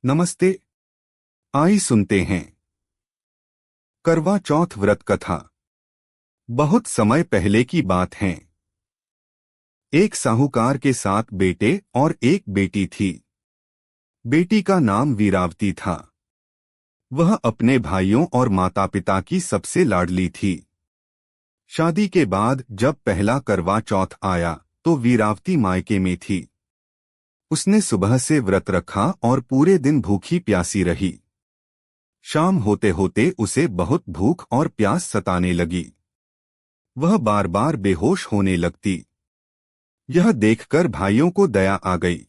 नमस्ते। आई सुनते हैं करवा चौथ व्रत कथा। बहुत समय पहले की बात है। एक साहूकार के 7 बेटे और एक बेटी थी। बेटी का नाम वीरावती था। वह अपने भाइयों और माता पिता की सबसे लाडली थी। शादी के बाद जब पहला करवा चौथ आया तो वीरावती मायके में थी। उसने सुबह से व्रत रखा और पूरे दिन भूखी प्यासी रही। शाम होते होते उसे बहुत भूख और प्यास सताने लगी। वह बार बार बेहोश होने लगती। यह देखकर भाइयों को दया आ गई।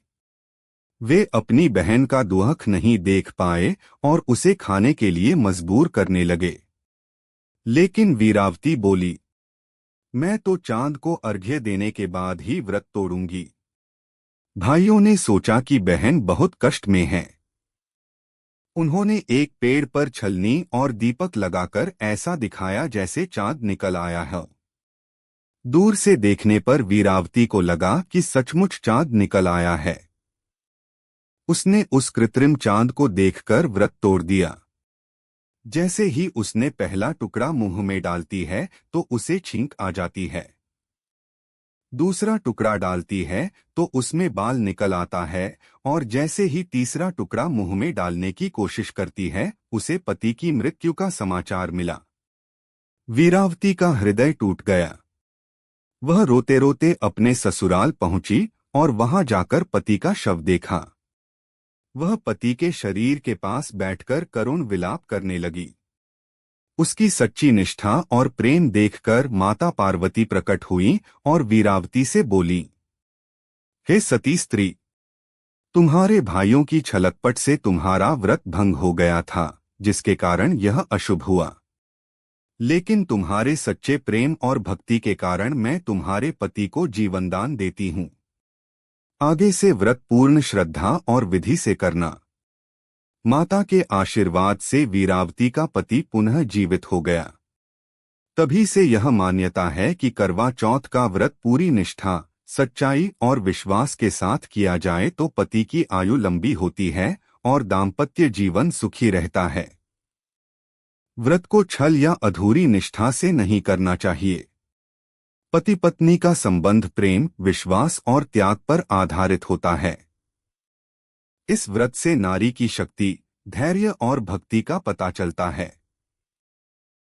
वे अपनी बहन का दुख नहीं देख पाए और उसे खाने के लिए मजबूर करने लगे। लेकिन वीरावती बोली, मैं तो चांद को अर्घ्य देने के बाद ही व्रत तोड़ूंगी। भाइयों ने सोचा कि बहन बहुत कष्ट में है। उन्होंने एक पेड़ पर छलनी और दीपक लगाकर ऐसा दिखाया जैसे चांद निकल आया है। दूर से देखने पर वीरावती को लगा कि सचमुच चांद निकल आया है। उसने उस कृत्रिम चांद को देखकर व्रत तोड़ दिया। जैसे ही उसने पहला टुकड़ा मुंह में डालती है तो उसे छींक आ जाती है। दूसरा टुकड़ा डालती है तो उसमें बाल निकल आता है और जैसे ही तीसरा टुकड़ा मुंह में डालने की कोशिश करती है उसे पति की मृत्यु का समाचार मिला। वीरावती का हृदय टूट गया। वह रोते रोते अपने ससुराल पहुंची और वहां जाकर पति का शव देखा। वह पति के शरीर के पास बैठकर करुण विलाप करने लगी। उसकी सच्ची निष्ठा और प्रेम देखकर माता पार्वती प्रकट हुई और वीरावती से बोली, हे सती स्त्री, तुम्हारे भाइयों की छलकपट से तुम्हारा व्रत भंग हो गया था, जिसके कारण यह अशुभ हुआ। लेकिन तुम्हारे सच्चे प्रेम और भक्ति के कारण मैं तुम्हारे पति को जीवनदान देती हूँ। आगे से व्रत पूर्ण श्रद्धा और विधि से करना। माता के आशीर्वाद से वीरावती का पति पुनः जीवित हो गया। तभी से यह मान्यता है कि करवा चौथ का व्रत पूरी निष्ठा, सच्चाई और विश्वास के साथ किया जाए तो पति की आयु लंबी होती है और दाम्पत्य जीवन सुखी रहता है। व्रत को छल या अधूरी निष्ठा से नहीं करना चाहिए। पति पत्नी का संबंध प्रेम, विश्वास और त्याग पर आधारित होता है। इस व्रत से नारी की शक्ति, धैर्य और भक्ति का पता चलता है।